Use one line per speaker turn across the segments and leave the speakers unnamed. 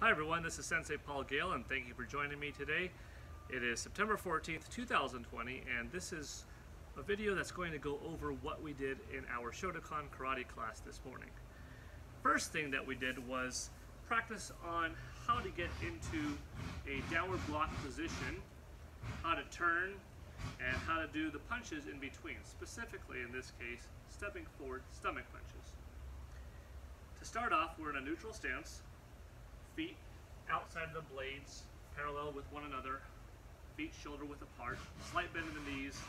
Hi everyone, this is Sensei Gale and thank you for joining me today. It is September 14th, 2020 and this is a video that's going to go over what we did in our Shotokan karate class this morning. First thing that we did was practice on how to get into a downward block position, how to turn, and how to do the punches in between, specifically in this case, stepping forward stomach punches. To start off, we're in a neutral stance. Feet outside of the blades, parallel with one another, feet shoulder width apart, slight bend in the knees,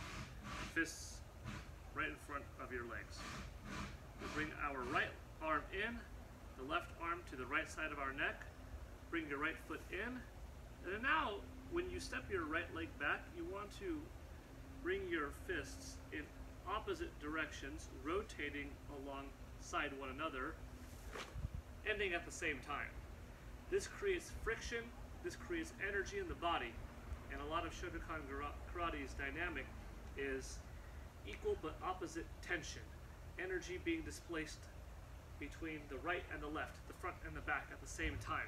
fists right in front of your legs. We bring our right arm in, the left arm to the right side of our neck, bring your right foot in, and then now when you step your right leg back, you want to bring your fists in opposite directions, rotating alongside one another, ending at the same time. This creates friction, this creates energy in the body, and a lot of Shotokan karate's dynamic is equal but opposite tension. Energy being displaced between the right and the left, the front and the back at the same time.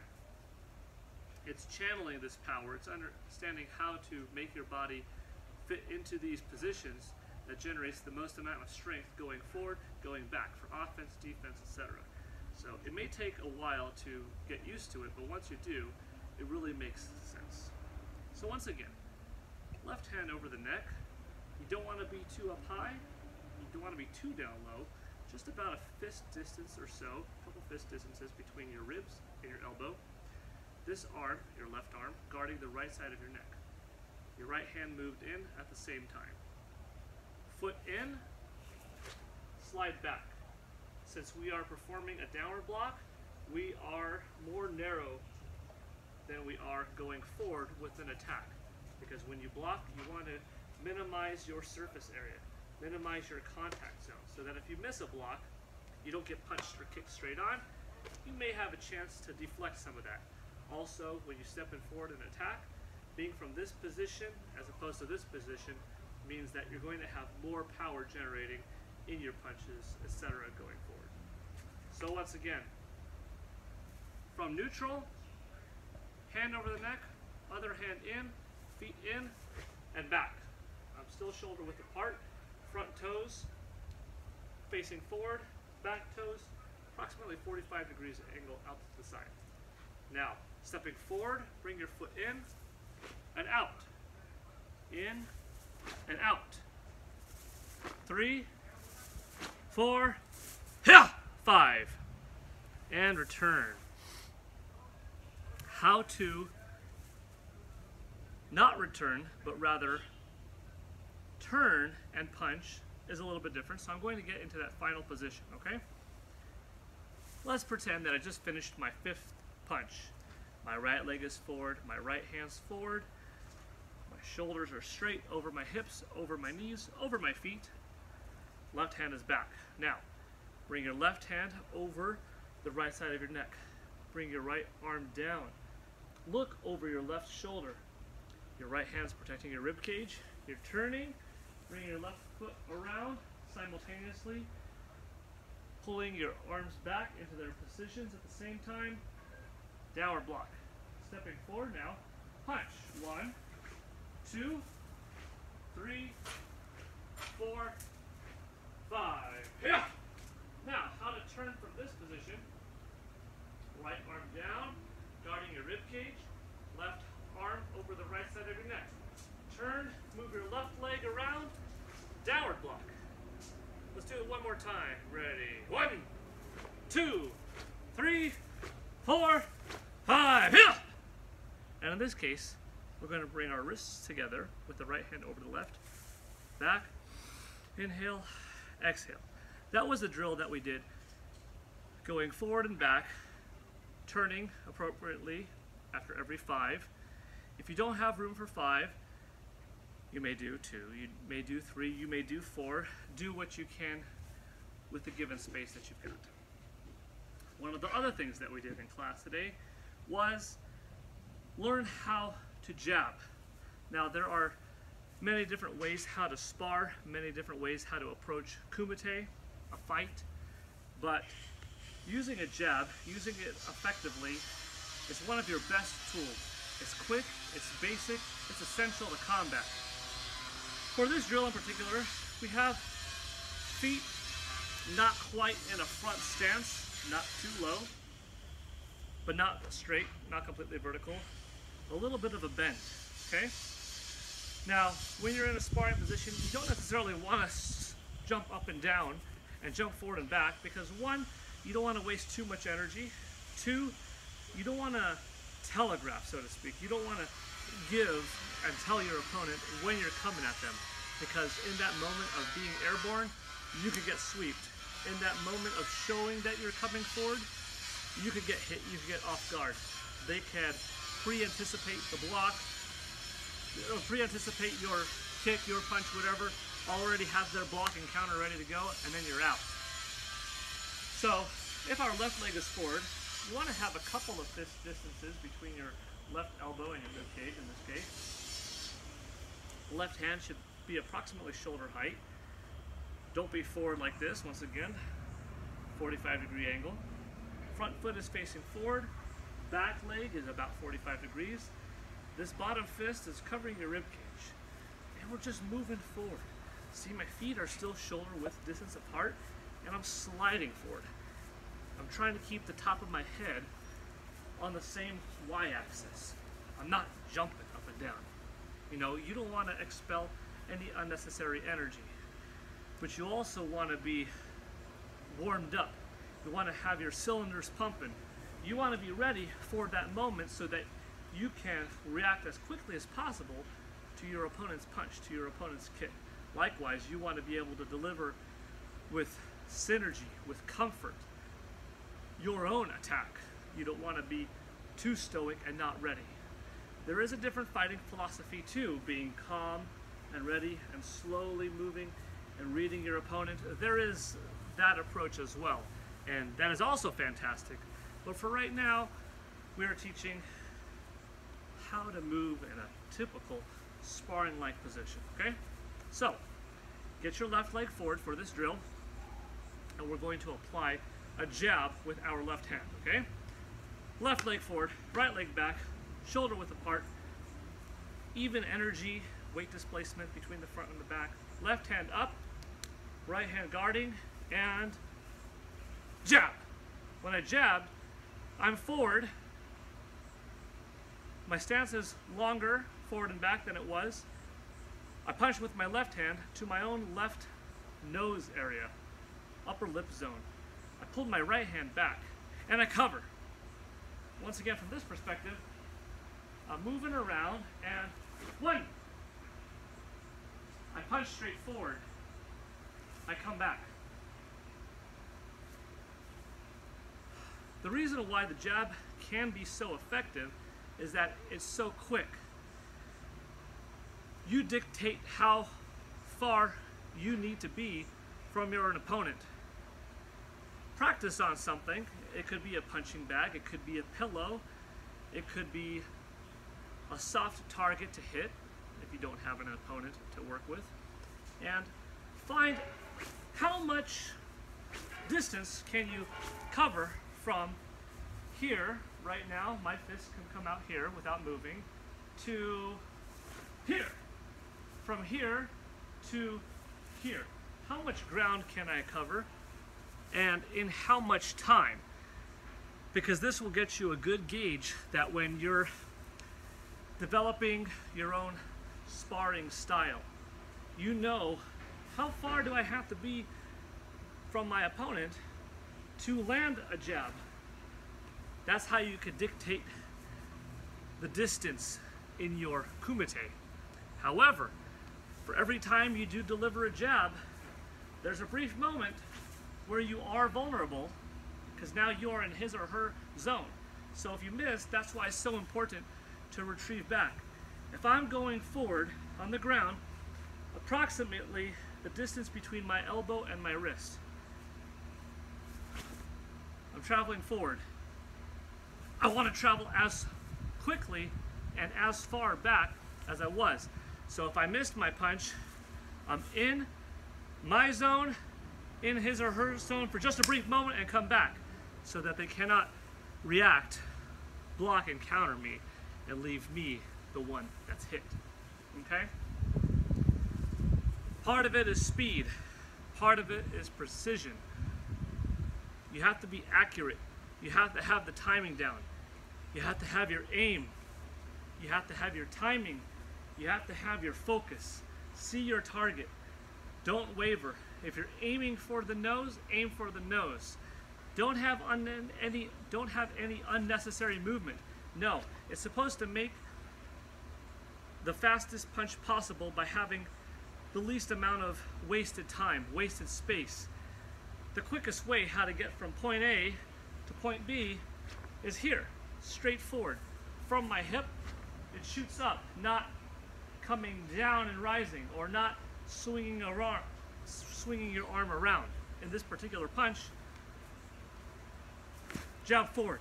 It's channeling this power, it's understanding how to make your body fit into these positions that generates the most amount of strength going forward, going back for offense, defense, etc. So it may take a while to get used to it, but once you do, it really makes sense. So once again, left hand over the neck. You don't want to be too up high. You don't want to be too down low. Just about a fist distance or so, a couple fist distances between your ribs and your elbow. This arm, your left arm, guarding the right side of your neck. Your right hand moved in at the same time. Foot in, slide back. Since we are performing a downward block, we are more narrow than we are going forward with an attack. Because when you block, you want to minimize your surface area, minimize your contact zone, so that if you miss a block, you don't get punched or kicked straight on. You may have a chance to deflect some of that. Also, when you step in forward and attack, being from this position as opposed to this position means that you're going to have more power generating in your punches, etc. going forward. So once again, from neutral, hand over the neck, other hand in, feet in, and back. I'm still shoulder width apart, front toes facing forward, back toes approximately 45 degrees angle out to the side. Now, stepping forward, bring your foot in and out. In and out. 3, 4, 5, and return. How to not return, but rather turn and punch is a little bit different, so I'm going to get into that final position, okay? Let's pretend that I just finished my 5th punch. My right leg is forward, my right hand's forward, my shoulders are straight over my hips, over my knees, over my feet. Left hand is back. Now, bring your left hand over the right side of your neck. Bring your right arm down. Look over your left shoulder. Your right hand's protecting your rib cage. You're turning. Bring your left foot around simultaneously. Pulling your arms back into their positions at the same time. Downward block. Stepping forward now. Punch. 1, 2, 3, 4, 5. Yeah. Now, how to turn from this position. Right arm down, guarding your rib cage. Left arm over the right side of your neck. Turn, move your left leg around. Downward block. Let's do it one more time. Ready? 1, 2, 3, 4, 5. Yeah. And in this case, we're going to bring our wrists together with the right hand over the left. Back. Inhale. Exhale. That was the drill that we did, going forward and back, turning appropriately after every 5. If you don't have room for 5, you may do 2, you may do 3, you may do 4. Do what you can with the given space that you've got. One of the other things that we did in class today was learn how to jab. Now there are many different ways how to spar, many different ways how to approach kumite, a fight, but using a jab, using it effectively It's one of your best tools. It's quick, it's basic, it's essential to combat. For this drill in particular, we have feet not quite in a front stance, not too low, but not straight, not completely vertical. A little bit of a bend, okay? Now, when you're in a sparring position, you don't necessarily want to jump up and down and jump forward and back because one, you don't want to waste too much energy. Two, you don't want to telegraph, so to speak. You don't want to give and tell your opponent when you're coming at them, because in that moment of being airborne, you could get sweeped. In that moment of showing that you're coming forward, you could get hit, you could get off guard. They can pre-anticipate the block, pre-anticipate your kick, your punch, whatever, already have their block and counter ready to go, and then you're out. So, if our left leg is forward, you want to have a couple of fist distances between your left elbow and your rib cage in this case. Left hand should be approximately shoulder height. Don't be forward like this, once again, 45-degree angle. Front foot is facing forward, back leg is about 45 degrees. This bottom fist is covering your rib cage. And we're just moving forward. See, my feet are still shoulder width distance apart, and I'm sliding forward. I'm trying to keep the top of my head on the same y-axis. I'm not jumping up and down. You know, you don't want to expel any unnecessary energy, but you also want to be warmed up. You want to have your cylinders pumping. You want to be ready for that moment so that you can react as quickly as possible to your opponent's punch, to your opponent's kick. Likewise, you want to be able to deliver with synergy, with comfort, your own attack. You don't want to be too stoic and not ready. There is a different fighting philosophy too, being calm and ready and slowly moving and reading your opponent. There is that approach as well, and that is also fantastic. But for right now, we are teaching how to move in a typical sparring-like position, okay? So, get your left leg forward for this drill, and we're going to apply a jab with our left hand, okay? Left leg forward, right leg back, shoulder width apart, even energy, weight displacement between the front and the back. Left hand up, right hand guarding, and jab. When I jabbed, I'm forward. My stance is longer forward and back than it was. I punched with my left hand to my own left nose area, upper lip zone. I pulled my right hand back, and I cover. Once again, from this perspective, I'm moving around, and one. I punch straight forward. I come back. The reason why the jab can be so effective is that it's so quick. You dictate how far you need to be from your opponent. Practice on something. It could be a punching bag, it could be a pillow, it could be a soft target to hit if you don't have an opponent to work with. And find how much distance can you cover from here. Right now, my fist can come out here without moving, to here. From here to here. How much ground can I cover, and in how much time? Because this will get you a good gauge that when you're developing your own sparring style, you know how far do I have to be from my opponent to land a jab. That's how you could dictate the distance in your kumite. However, for every time you do deliver a jab, there's a brief moment where you are vulnerable, because now you are in his or her zone. So if you miss, that's why it's so important to retrieve back. If I'm going forward on the ground, approximately the distance between my elbow and my wrist, I'm traveling forward. I want to travel as quickly and as far back as I was. So if I missed my punch, I'm in my zone, in his or her zone for just a brief moment, and come back so that they cannot react block and counter me and leave me the one that's hit. Okay? Part of it is speed. Part of it is precision. You have to be accurate. You have to have the timing down. You have to have your aim. You have to have your timing. You have to have your focus. See your target. Don't waver. If you're aiming for the nose, aim for the nose. Don't have any unnecessary movement. No, it's supposed to make the fastest punch possible by having the least amount of wasted time, wasted space. The quickest way how to get from point A to point B is here, straight forward. From my hip, it shoots up, not coming down and rising, or not swinging your arm around. In this particular punch, jab forward.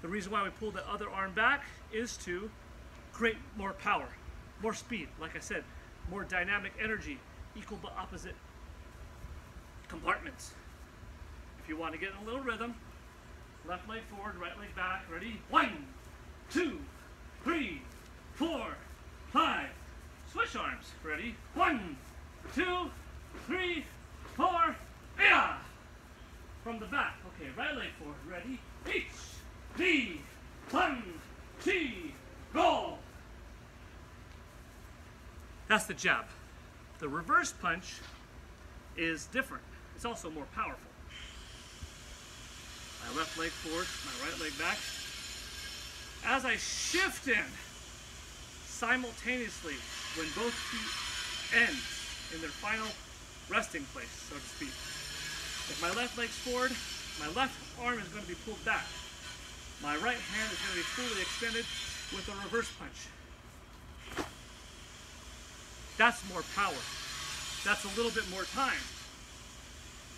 The reason why we pull the other arm back is to create more power, more speed, like I said, more dynamic energy, equal but opposite compartments. If you want to get in a little rhythm, left leg forward, right leg back, ready? 1, 2, 3, 4, 5. Switch arms, ready? 1, 2, 3, 4, yeah! From the back, okay, right leg forward, ready? H, D, 1, 2, go! That's the jab. The reverse punch is different. It's also more powerful. My left leg forward, my right leg back. As I shift in, simultaneously, when both feet end in their final resting place, so to speak. If my left leg's forward, my left arm is going to be pulled back. My right hand is going to be fully extended with a reverse punch. That's more power. That's a little bit more time.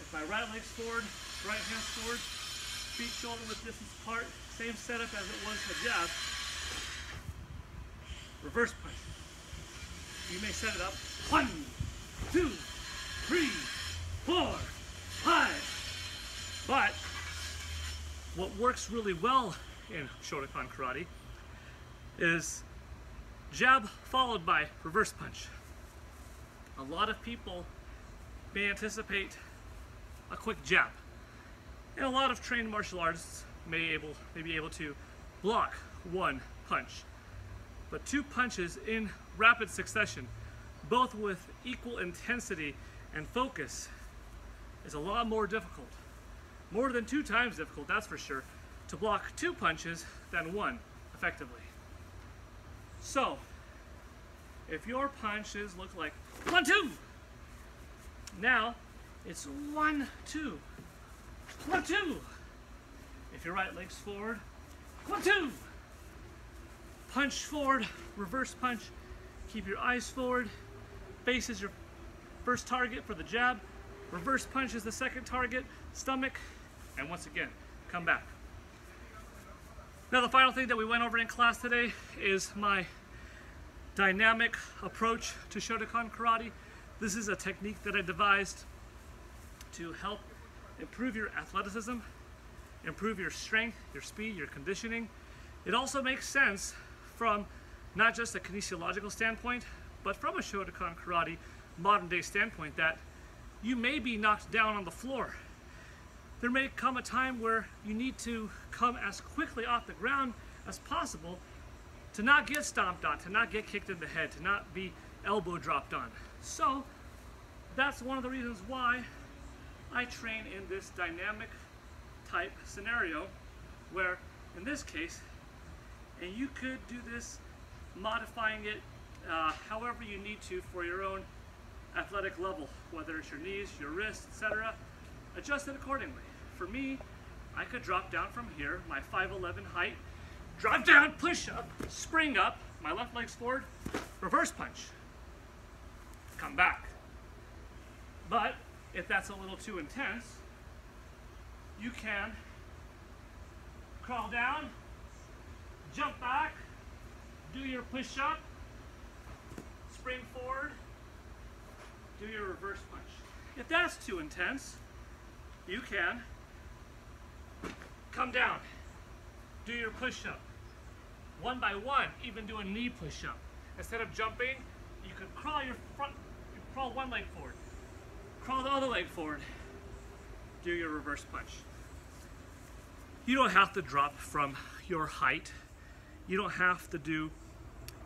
If my right leg's forward, right hand's forward, feet shoulder width distance apart, same setup as it was the jab. Reverse punch. You may set it up 1, 2, 3, 4, 5. But what works really well in Shotokan karate is jab followed by reverse punch. A lot of people may anticipate a quick jab, and a lot of trained martial artists may be able to block one punch. But two punches in rapid succession, both with equal intensity and focus, is a lot more difficult. More than 2 times difficult, that's for sure, to block 2 punches than one effectively. So, if your punches look like 1, 2, now it's 1, 2, 1, 2. If your right leg's forward, 1, 2. Punch forward, reverse punch. Keep your eyes forward. Face is your first target for the jab. Reverse punch is the second target, stomach, and once again, come back. Now the final thing that we went over in class today is my dynamic approach to Shotokan karate. This is a technique that I devised to help improve your athleticism, improve your strength, your speed, your conditioning. It also makes sense from not just a kinesiological standpoint, but from a Shotokan karate modern day standpoint that you may be knocked down on the floor. There may come a time where you need to come as quickly off the ground as possible to not get stomped on, to not get kicked in the head, to not be elbow dropped on. So that's one of the reasons why I train in this dynamic type scenario where in this case, and you could do this modifying it however you need to for your own athletic level, whether it's your knees, your wrists, etc. Adjust it accordingly. For me, I could drop down from here, my 5'11" height, drop down, push up, spring up, my left leg's forward, reverse punch, come back. But if that's a little too intense, you can crawl down, jump back, do your push up, spring forward, do your reverse punch. If that's too intense, you can come down, do your push up, one by one, even do a knee push-up. Instead of jumping, you could crawl crawl one leg forward, crawl the other leg forward, do your reverse punch. You don't have to drop from your height. You don't have to do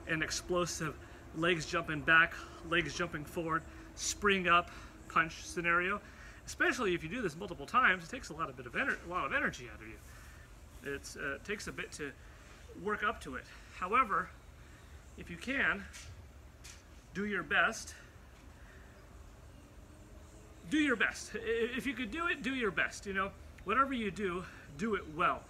an explosive legs jumping back, legs jumping forward, spring up punch scenario. Especially if you do this multiple times, it takes a lot of energy out of you. It takes a bit to work up to it. However, if you can, do your best. Do your best. If you could do it, do your best. You know, whatever you do it well.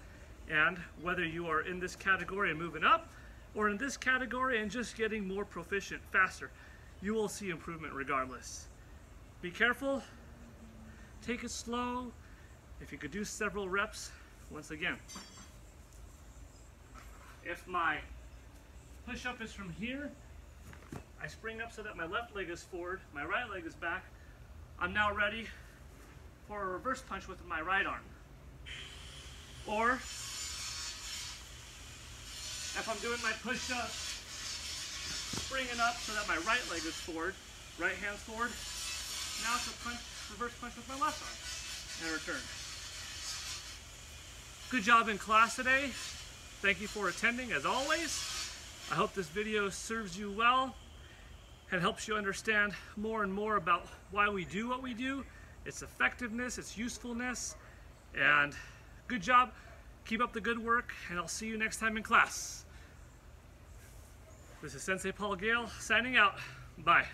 And whether you are in this category and moving up, or in this category and just getting more proficient faster, you will see improvement regardless. Be careful. Take it slow. If you could do several reps, once again. If my push-up is from here, I spring up so that my left leg is forward, my right leg is back. I'm now ready for a reverse punch with my right arm. Or, if I'm doing my push-up, springing up so that my right leg is forward, right hand's forward, now it's a reverse punch with my left arm, and return. Good job in class today. Thank you for attending, as always. I hope this video serves you well and helps you understand more and more about why we do what we do, its effectiveness, its usefulness, and good job. Keep up the good work, and I'll see you next time in class. This is Sensei Gale signing out. Bye.